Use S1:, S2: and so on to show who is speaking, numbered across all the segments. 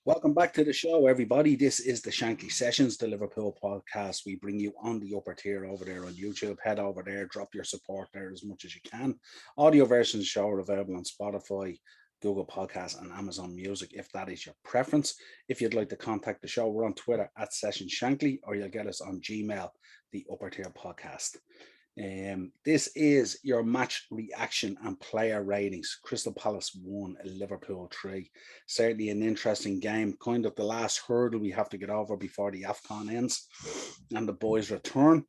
S1: Welcome back to the show, everybody. This is the Shankly Sessions, the Liverpool podcast. We bring you on the upper tier over there on YouTube. Head over there, drop your support there as much as you can. Audio versions of the show are available on Spotify, Google Podcasts, and Amazon Music if that is your preference. If you'd like to contact the show, we're on Twitter at Session Shankly, or you'll get us on Gmail, the upper tier podcast. This is your match reaction and player ratings. Crystal Palace 1, Liverpool 3. Certainly an interesting game. Kind of the last hurdle we have to get over before the AFCON ends and the boys return.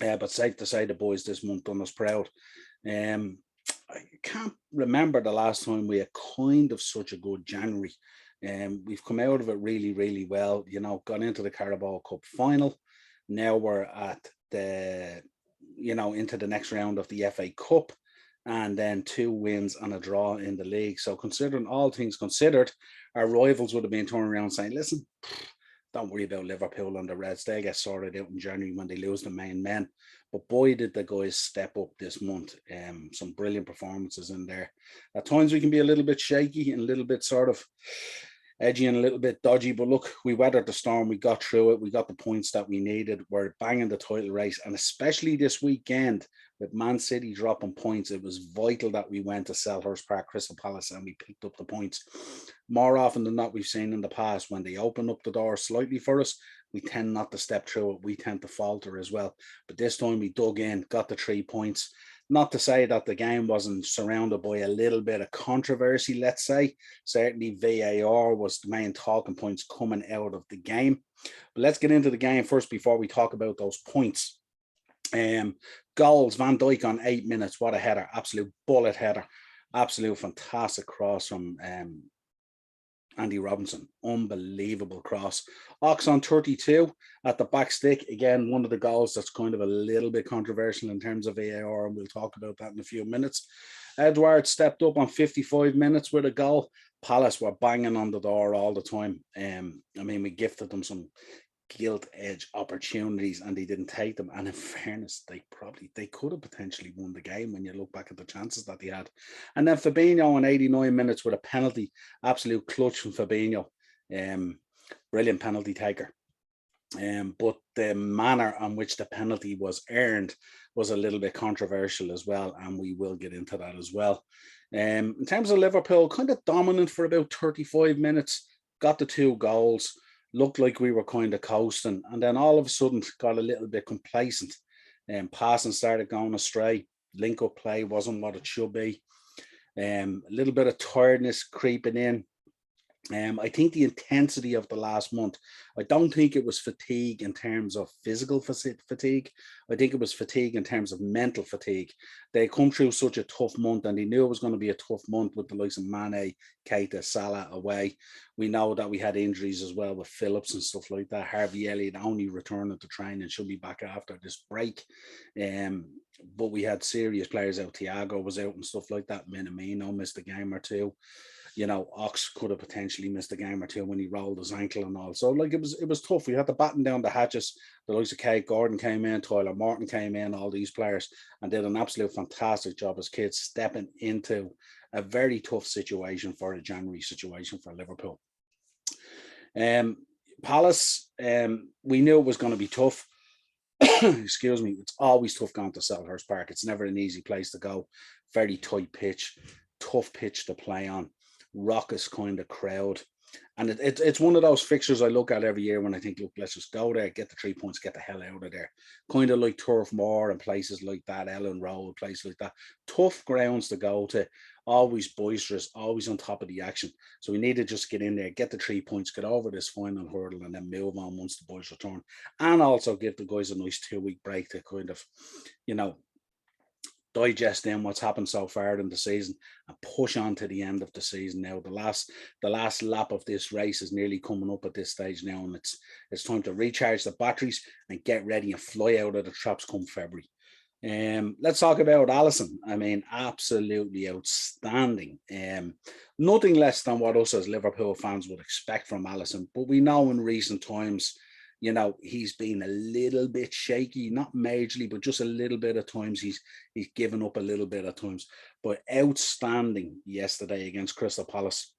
S1: But safe to say the boys this month done us proud. I can't remember the last time we had kind of such a good January. We've come out of it really, really well. Gone into the Carabao Cup final. Now we're at the into the next round of the FA Cup, and then 2 wins and a draw in the league. So considering all things considered, our rivals would have been turning around saying, listen, don't worry about Liverpool and the Reds. They get sorted out in January when they lose the main men. But boy, did the guys step up this month. Some brilliant performances in there. At times we can be a little bit shaky and a little bit sort of edgy and a little bit dodgy, but look, we weathered the storm. We got through it. We got the points that we needed. We're banging the title race, and especially this weekend with Man City dropping points, it was vital that we went to Selhurst Park, Crystal Palace, and we picked up the points. More often than not, we've seen in the past when they open up the door slightly for us, we tend not to step through it. We tend to falter as well. But this time we dug in, got the 3 points. Not to say that the game wasn't surrounded by a little bit of controversy, let's say. Certainly VAR was the main talking points coming out of the game. But let's get into the game first before we talk about those points. Goals, Van Dijk on 8 minutes. What a header. Absolute bullet header. Absolute fantastic cross from Andy Robinson. Unbelievable cross. Ox on 32 at the back stick. Again, one of the goals that's kind of a little bit controversial in terms of VAR, and we'll talk about that in a few minutes. Edouard stepped up on 55 minutes with a goal. Palace were banging on the door all the time. We gifted them some gilt edge opportunities and they didn't take them, and in fairness they could have potentially won the game when you look back at the chances that they had. And then Fabinho on 89 minutes with a penalty, absolute clutch from Fabinho. Brilliant penalty taker. But the manner on which the penalty was earned was a little bit controversial as well, and we will get into that as well. In terms of Liverpool, kind of dominant for about 35 minutes, got the 2 goals, looked like we were kind of coasting, and then all of a sudden got a little bit complacent, and passing started going astray. Link-up play wasn't what it should be. A little bit of tiredness creeping in. I think the intensity of the last month, I don't think it was fatigue in terms of physical fatigue. I think it was fatigue in terms of mental fatigue. They come through such a tough month, and they knew it was going to be a tough month with the likes of Mane, Keita, Salah away. We know that we had injuries as well with Phillips and stuff like that. Harvey Elliott only returning to training, should be back after this break. But we had serious players out. Thiago was out and stuff like that. Minamino missed a game or two. Ox could have potentially missed a game or two when he rolled his ankle and all. So it was tough. We had to batten down the hatches. The likes of Kate Gordon came in, Tyler Morton came in, all these players, and did an absolute fantastic job as kids stepping into a very tough situation for a January situation for Liverpool. Palace, we knew it was going to be tough. Excuse me. It's always tough going to Selhurst Park. It's never an easy place to go. Very tight pitch, tough pitch to play on. Raucous kind of crowd, and it's one of those fixtures I look at every year when I think, look, let's just go there, get the 3 points, get the hell out of there. Kind of like Turf Moor and places like that, Ellen Road, places like that. Tough grounds to go to, always boisterous, always on top of the action. So we need to just get in there, get the 3 points, get over this final hurdle, and then move on once the boys return, and also give the guys a nice 2-week break to kind of, digest in what's happened so far in the season and push on to the end of the season now. The last lap of this race is nearly coming up at this stage now, and it's time to recharge the batteries and get ready and fly out of the traps come February. Let's talk about Alisson. Absolutely outstanding. Nothing less than what us as Liverpool fans would expect from Alisson, but we know in recent times, he's been a little bit shaky, not majorly, but just a little bit at times. He's given up a little bit at times, but outstanding yesterday against Crystal Palace.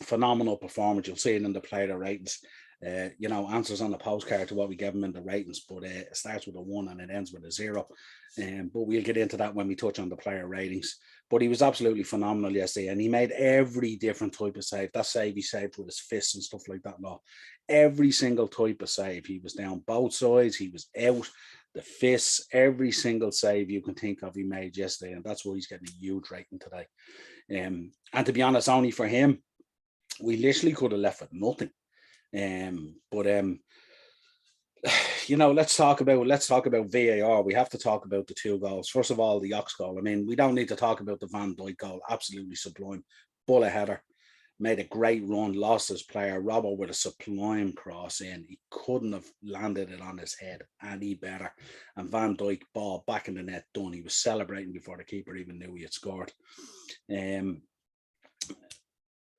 S1: phenomenal performance. You'll see it in the player ratings. Answers on the postcard to what we gave him in the ratings, but it starts with a 1 and it ends with a 0. But we'll get into that when we touch on the player ratings. But he was absolutely phenomenal yesterday, and he made every different type of save. That save he saved with his fists and stuff like that. No, every single type of save. He was down both sides. He was out. The fists, every single save you can think of, he made yesterday, and that's why he's getting a huge rating today. And to be honest, only for him, we literally could have left with nothing. Let's talk about VAR. We have to talk about the 2 goals. First of all, the Ox goal. I mean, we don't need to talk about the Van Dijk goal. Absolutely sublime. Bullet header. Made a great run, lost his player. Robbo with a sublime cross in. He couldn't have landed it on his head any better. And Van Dijk, ball back in the net, done. He was celebrating before the keeper even knew he had scored.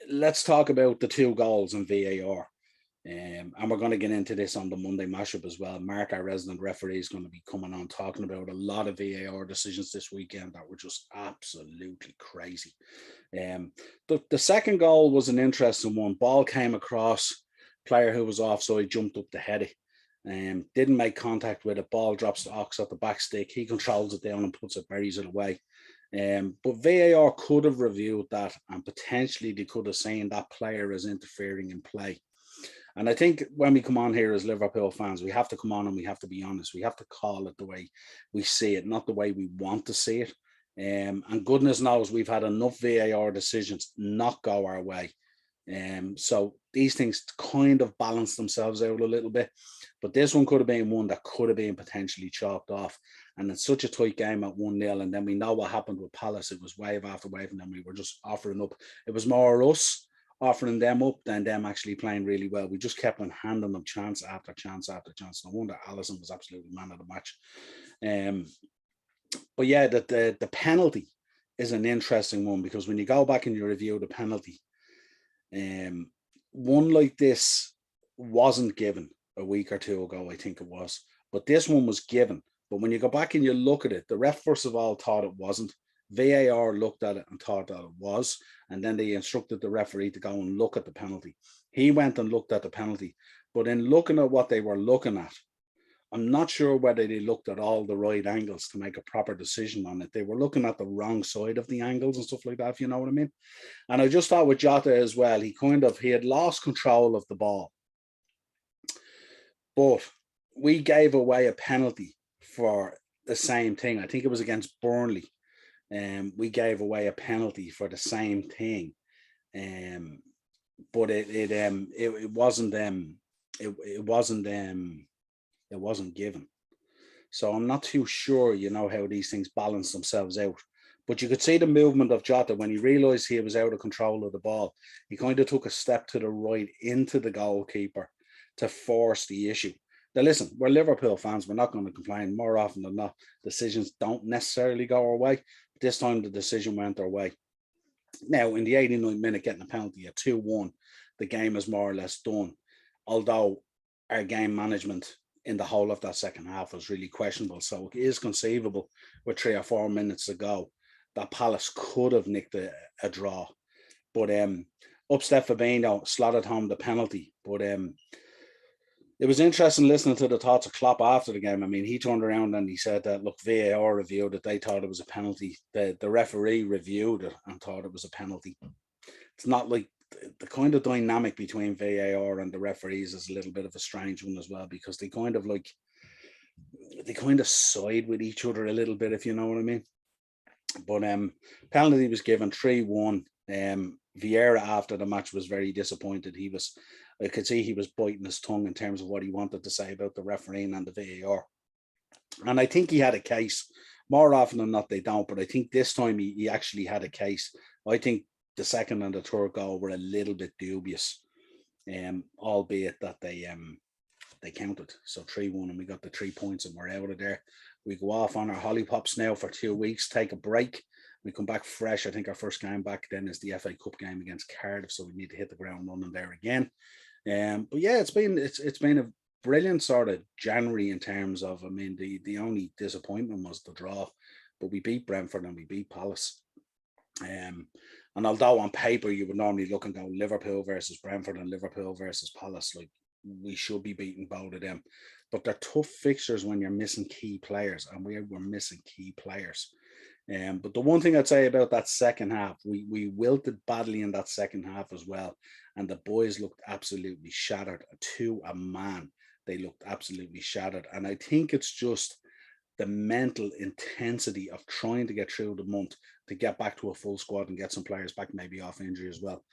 S1: Let's talk about the 2 goals in VAR. And we're going to get into this on the Monday mashup as well. Mark, our resident referee, is going to be coming on talking about a lot of VAR decisions this weekend that were just absolutely crazy. The second goal was an interesting one. Ball came across, player who was offside jumped up to head it. Didn't make contact with it. Ball drops to Ox at the back stick. He controls it down and puts it, buries it away. But VAR could have reviewed that, and potentially they could have seen that player as interfering in play. And I think when we come on here as Liverpool fans, we have to come on and we have to be honest. We have to call it the way we see it, not the way we want to see it. And goodness knows we've had enough VAR decisions not go our way. So these things kind of balance themselves out a little bit. But this one could have been one that could have been potentially chalked off. And it's such a tight game at 1-0. And then we know what happened with Palace. It was wave after wave, and then we were just offering up. It was more us offering them up than them actually playing really well. We just kept on handing them chance after chance after chance. No wonder Alisson was absolutely man of the match. But yeah, the penalty is an interesting one, because when you go back and you review the penalty, one like this wasn't given a week or 2 ago, I think it was. But this one was given. But when you go back and you look at it, the ref, first of all, thought it wasn't. VAR looked at it and thought that it was, and then they instructed the referee to go and look at the penalty. He went and looked at the penalty, but in looking at what they were looking at, I'm not sure whether they looked at all the right angles to make a proper decision on it. They were looking at the wrong side of the angles and stuff like that, if you know what I mean. And I just thought with Jota as well, he had lost control of the ball. But we gave away a penalty for the same thing. I think it was against Burnley. We gave away a penalty for the same thing, but it wasn't given. So I'm not too sure, how these things balance themselves out. But you could see the movement of Jota when he realised he was out of control of the ball. He kind of took a step to the right into the goalkeeper to force the issue. Now, listen, we're Liverpool fans. We're not going to complain. More often than not, decisions don't necessarily go our way. This time the decision went our way. Now, in the 89th minute, getting a penalty at 2-1, the game is more or less done. Although our game management in the whole of that second half was really questionable. So it is conceivable with 3 or 4 minutes to go that Palace could have nicked a draw. But upstep Fabinho slotted home the penalty. But it was interesting listening to the thoughts of Klopp after the game. I mean, he turned around and he said that, look, VAR reviewed it. They thought it was a penalty. The referee reviewed it and thought it was a penalty. It's not like the kind of dynamic between VAR and the referees is a little bit of a strange one as well, because they kind of side with each other a little bit, if you know what I mean. But penalty was given 3-1. Vieira after the match was very disappointed. I could see he was biting his tongue in terms of what he wanted to say about the refereeing and the VAR. And I think he had a case. More often than not, they don't. But I think this time he actually had a case. I think the second and the third goal were a little bit dubious, albeit that they counted. So 3-1, and we got the 3 points, and we're out of there. We go off on our hollypops now for 2 weeks, take a break. We come back fresh. I think our first game back then is the FA Cup game against Cardiff, so we need to hit the ground running there again. But yeah, it's been a brilliant sort of January in terms of, I mean, the only disappointment was the draw, but we beat Brentford and we beat Palace. And although on paper you would normally look and go Liverpool versus Brentford and Liverpool versus Palace, like we should be beating both of them. But they're tough fixtures when you're missing key players, and we were missing key players. But the one thing I'd say about that second half, we wilted badly in that second half as well. And the boys looked absolutely shattered to a man. They looked absolutely shattered. And I think it's just the mental intensity of trying to get through the month to get back to a full squad and get some players back, maybe off injury as well.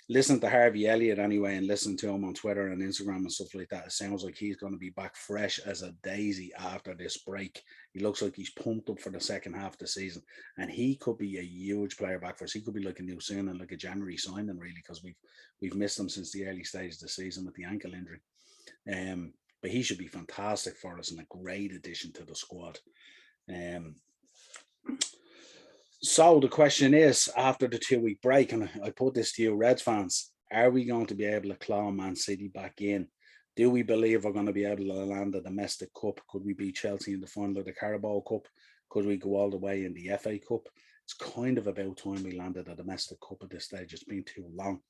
S1: Listen to Harvey Elliott anyway, and listen to him on Twitter and Instagram and stuff like that. It sounds like he's going to be back fresh as a daisy after this break. He looks like he's pumped up for the second half of the season, and he could be a huge player back for us. He could be like a new signing, like a January signing, really, because we've missed him since the early stages of the season with the ankle injury. But he should be fantastic for us and a great addition to the squad. So the question is, after the 2-week break, and I put this to you, Reds fans, are we going to be able to claw Man City back in? Do we believe we're going to be able to land a domestic cup? Could we beat Chelsea in the final of the Carabao Cup? Could we go all the way in the FA Cup? It's kind of about time we landed a domestic cup at this stage. It's been too long.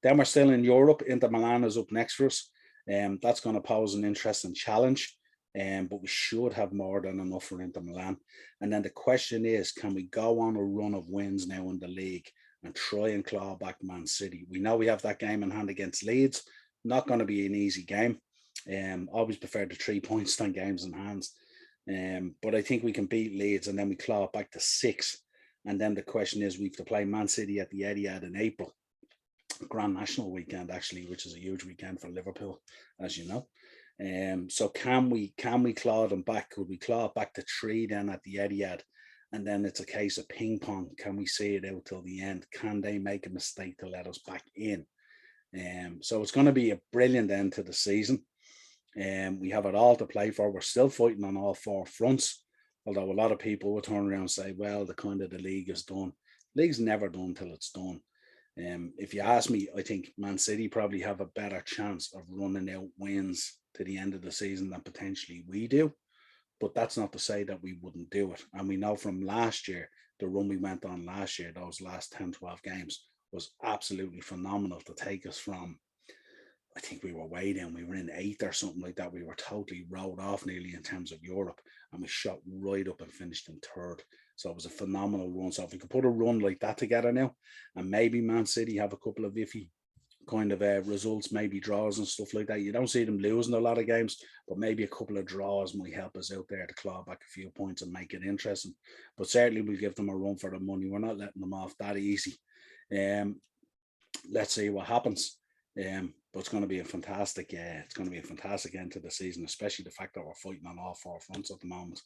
S1: Then we're still in Europe. Inter Milan is up next for us. That's going to pose an interesting challenge. But we should have more than enough for Inter Milan. And then the question is, can we go on a run of wins now in the league and try and claw back Man City? We know we have that game in hand against Leeds. Not going to be an easy game. Always prefer the 3 points than games in hands. But I think we can beat Leeds and then we claw it back to 6. And then the question is, we have to play Man City at the Etihad in April. Grand National weekend, actually, which is a huge weekend for Liverpool, as you know. So can we claw them back? Could we claw it back to 3 then at the Etihad? And then it's a case of ping pong. Can we see it out till the end? Can they make a mistake to let us back in? So it's going to be a brilliant end to the season. We have it all to play for. We're still fighting on all 4 fronts. Although a lot of people will turn around and say, well, the league is done. The league's never done till it's done. If you ask me, I think Man City probably have a better chance of running out wins to the end of the season than potentially we do. But that's not to say that we wouldn't do it. And we know from last year, the run we went on last year, those last 10, 12 games, was absolutely phenomenal to take us from, I think we were way down. We were in 8th or something like that. We were totally rolled off nearly in terms of Europe. And we shot right up and finished in 3rd. So it was a phenomenal run. So if we could put a run like that together now, and maybe Man City have a couple of iffy kind of results, maybe draws and stuff like that. You don't see them losing a lot of games, but maybe a couple of draws might help us out there to claw back a few points and make it interesting. But certainly we'll give them a run for the money. We're not letting them off that easy. Let's see what happens. But it's going to be a fantastic end to the season, especially the fact that we're fighting on all 4 fronts at the moment.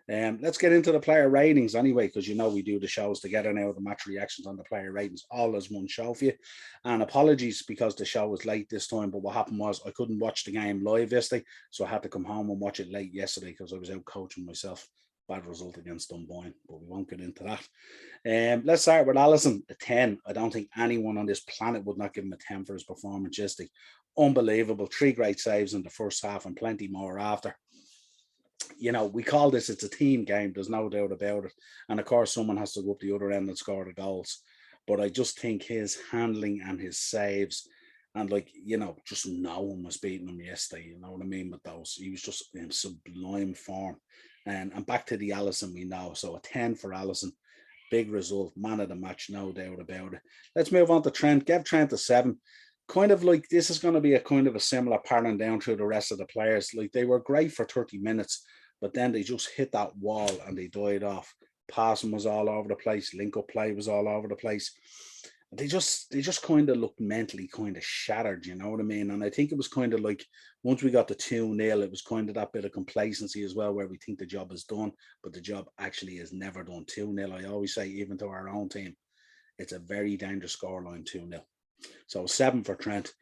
S1: Let's get into the player ratings anyway, because we do the shows together now, the match reactions on the player ratings, all as one show for you. And apologies because the show was late this time, but what happened was I couldn't watch the game live yesterday, so I had to come home and watch it late yesterday because I was out coaching myself. Bad result against Dunboyne, but we won't get into that. Let's start with Alisson, a 10. I don't think anyone on this planet would not give him a 10 for his performance yesterday. Unbelievable. 3 great saves in the first half and plenty more after. We call this, it's a team game. There's no doubt about it. And of course, someone has to go up the other end and score the goals. But I just think his handling and his saves, and just no one was beating him yesterday. You know what I mean? With those, he was just in sublime form. And back to the Alisson we know. So a 10 for Alisson. Big result. Man of the match, no doubt about it. Let's move on to Trent. Give Trent a 7. Kind of like this is going to be a kind of a similar pattern down through the rest of the players. Like they were great for 30 minutes, but then they just hit that wall and they died off. Passing was all over the place. Link-up play was all over the place. They just kind of looked mentally kind of shattered, you know what I mean? And I think it was kind of like once we got the 2-0, it was kind of that bit of complacency as well, where we think the job is done, but the job actually is never done. 2-0, I always say, even to our own team, it's a very dangerous scoreline, 2-0. So 7 for Trent.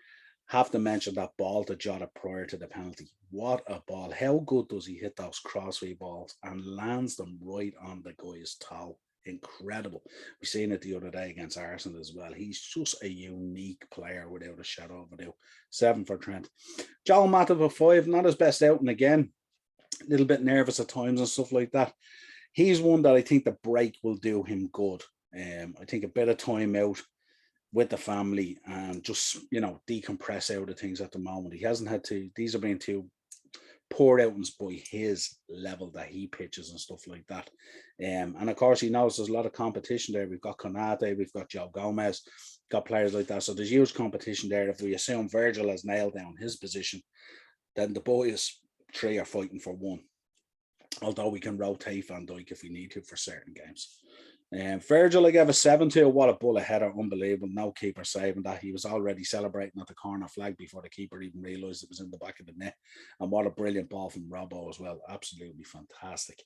S1: Have to mention that ball to Jota prior to the penalty. What a ball. How good does he hit those crossfield balls and lands them right on the guy's toe? Incredible. We've seen it the other day against Arsenal as well. He's just a unique player without a shadow of a doubt. 7 for Trent. Joel Matip a 5. Not his best outing again. A little bit nervous at times and stuff like that. He's one that I think the break will do him good. I think a bit of time out with the family and just, decompress out of things at the moment. He hasn't had to, these have been two poor outings by his level that he pitches and stuff like that. And of course, he knows there's a lot of competition there. We've got Konate, we've got Joe Gomez, got players like that. So there's huge competition there. If we assume Virgil has nailed down his position, then the boys three are fighting for one. Although we can rotate Van Dijk if we need to for certain games. Virgil, I gave a 7 to. What a bullet header, unbelievable. No keeper saving that. He was already celebrating at the corner flag before the keeper even realised it was in the back of the net. And what a brilliant ball from Robbo as well. Absolutely fantastic.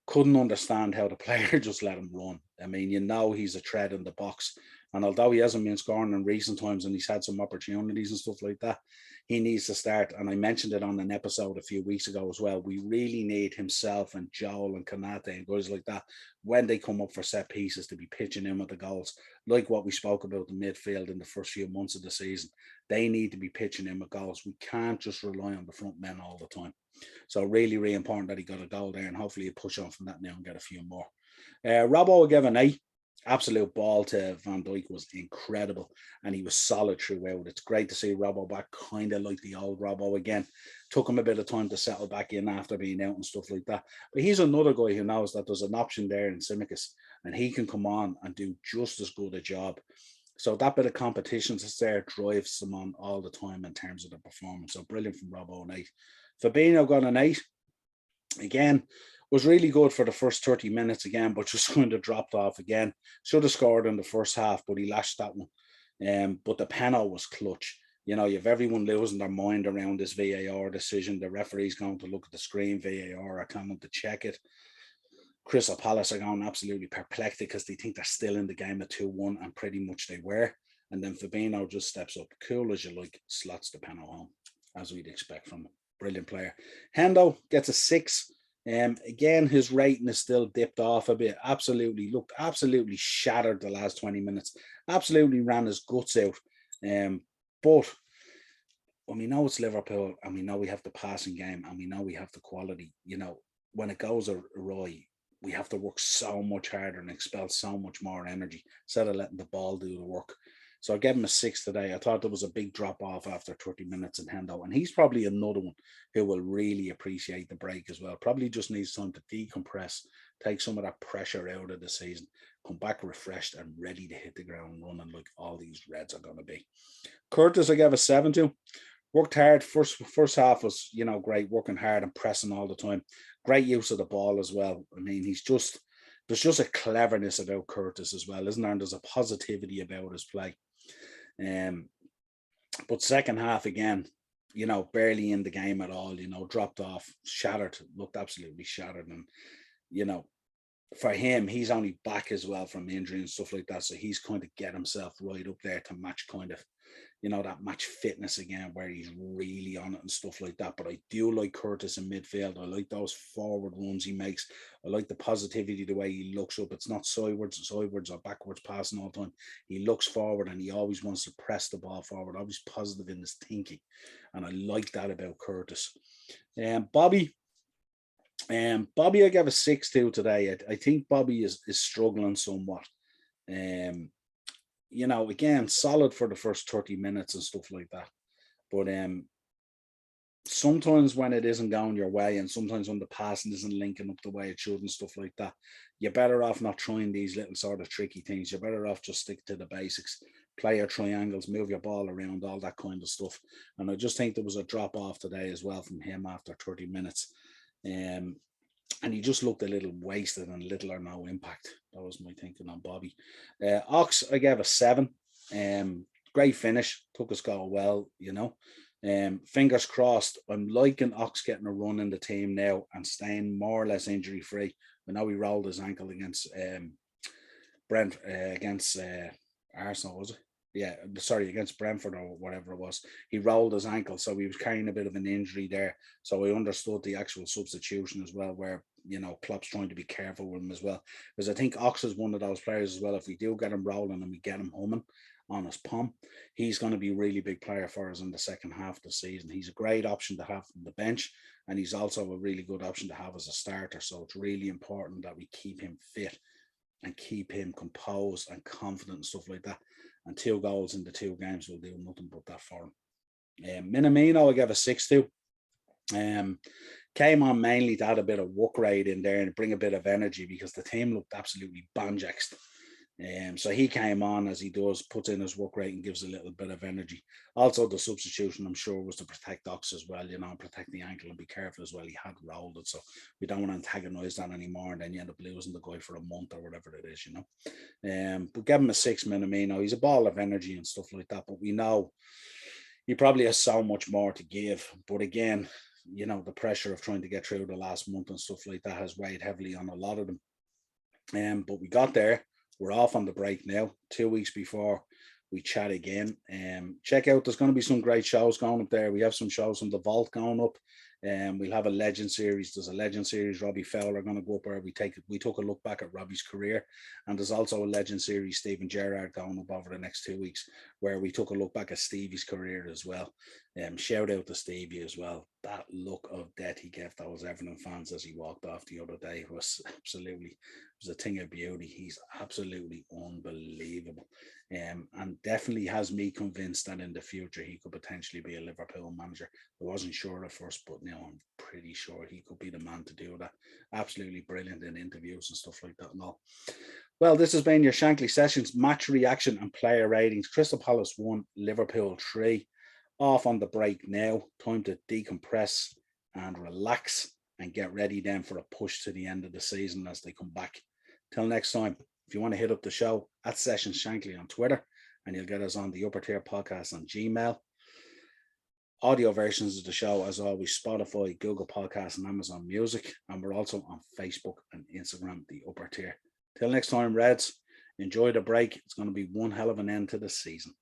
S1: Couldn't understand how the player just let him run. I mean, he's a threat in the box. And although he hasn't been scoring in recent times and he's had some opportunities and stuff like that, he needs to start. And I mentioned it on an episode a few weeks ago as well. We really need himself and Joel and Konate and guys like that, when they come up for set pieces, to be pitching in with the goals, like what we spoke about the midfield in the first few months of the season. They need to be pitching in with goals. We can't just rely on the front men all the time. So really, really important that he got a goal there, and hopefully he'll push on from that now and get a few more. Robbo will give an 8. Absolute ball to Van Dijk was incredible, and he was solid throughout. It's great to see Robbo back, kind of like the old Robbo again. Took him a bit of time to settle back in after being out and stuff like that. But he's another guy who knows that there's an option there in Tsimikas, and he can come on and do just as good a job. So that bit of competition that's there drives them on all the time in terms of the performance. So brilliant from Robbo, an 8. Fabinho got an 8. Again, was really good for the first 30 minutes again, but just kind of dropped off again. Should have scored in the first half, but he lashed that one. But the penalty was clutch. You have everyone losing their mind around this VAR decision. The referee's going to look at the screen, VAR are telling them to check it. Crystal Palace are going absolutely perplexed because they think they're still in the game at 2-1, and pretty much they were. And then Fabinho just steps up, cool as you like, slots the penalty home, as we'd expect from him. Brilliant player. Hendo gets a 6. Again, his rating is still dipped off a bit. Looked absolutely shattered the last 20 minutes. Absolutely ran his guts out. But when we know it's Liverpool, and we know we have the passing game, and we know we have the quality, when it goes awry, we have to work so much harder and expel so much more energy instead of letting the ball do the work. So I gave him a 6 today. I thought there was a big drop off after 30 minutes in Hendo, and he's probably another one who will really appreciate the break as well. Probably just needs time to decompress, take some of that pressure out of the season, come back refreshed and ready to hit the ground running like all these Reds are going to be. Curtis, I gave a 7 to. Worked hard. First half was, great, working hard and pressing all the time. Great use of the ball as well. I mean, there's just a cleverness about Curtis as well, isn't there? And there's a positivity about his play. But second half again, barely in the game at all, dropped off, shattered, looked absolutely shattered. And, for him, he's only back as well from injury and stuff like that. So he's kind of get himself right up there to match kind of, that match fitness again, where he's really on it and stuff like that. But I do like Curtis in midfield. I like those forward runs he makes. I like the positivity, the way he looks up. It's not sidewards or backwards passing all the time. He looks forward and he always wants to press the ball forward, always positive in his thinking. And I like that about Curtis. Bobby, I gave a 6 to today. I think Bobby is struggling somewhat. Again, solid for the first 30 minutes and stuff like that. But sometimes when it isn't going your way, and sometimes when the passing isn't linking up the way it should and stuff like that, you're better off not trying these little sort of tricky things. You're better off just stick to the basics, play your triangles, move your ball around, all that kind of stuff. And I just think there was a drop off today as well from him after 30 minutes. And he just looked a little wasted and little or no impact. That was my thinking on Bobby. Ox, I gave a 7. Great finish, took his goal well, fingers crossed. I'm liking Ox getting a run in the team now and staying more or less injury free. I know he rolled his ankle against against Arsenal, was it? Yeah, sorry, against Brentford or whatever it was. He rolled his ankle, so he was carrying a bit of an injury there. So I understood the actual substitution as well, where, Klopp's trying to be careful with him as well. Because I think Ox is one of those players as well. If we do get him rolling and we get him humming on his palm, he's going to be a really big player for us in the second half of the season. He's a great option to have from the bench, and he's also a really good option to have as a starter. So it's really important that we keep him fit and keep him composed and confident and stuff like that. And 2 goals in the 2 games will do nothing but that for him. Minamino, I gave a 6 to. Came on mainly to add a bit of work rate in there and bring a bit of energy because the team looked absolutely banjaxed. So he came on as he does, puts in his work rate and gives a little bit of energy. Also, the substitution, I'm sure, was to protect Ox as well, protect the ankle and be careful as well. He had rolled it, so we don't want to antagonise that anymore, and then you end up losing the guy for a month or whatever it is, But give him a 6 Minamino. He's a ball of energy and stuff like that, but we know he probably has so much more to give. But again, the pressure of trying to get through the last month and stuff like that has weighed heavily on a lot of them. But we got there. We're off on the break now, 2 weeks before we chat again. Check out, there's going to be some great shows going up there. We have some shows from the Vault going up. We'll have a Legend series. There's a Legend series. Robbie Fowler going to go up where we took a look back at Robbie's career. And there's also a Legend series, Stephen Gerrard, going up over the next 2 weeks, where we took a look back at Stevie's career as well. Shout out to Stevie as well. That look of death he gave those Everton fans as he walked off the other day was a thing of beauty. He's absolutely unbelievable. And definitely has me convinced that in the future he could potentially be a Liverpool manager. I wasn't sure at first, but now I'm pretty sure he could be the man to do that. Absolutely brilliant in interviews and stuff like that and all. Well, this has been your Shankly Sessions match reaction and player ratings. Crystal Palace 1, Liverpool 3. Off on the break now. Time to decompress and relax and get ready then for a push to the end of the season as they come back. Till next time, if you want to hit up the show at Sessions Shankly on Twitter, and you'll get us on the Upper Tier Podcast on Gmail. Audio versions of the show, as always, Spotify, Google Podcasts, and Amazon Music. And we're also on Facebook and Instagram, the Upper Tier. Till next time, Reds, enjoy the break. It's going to be one hell of an end to the season.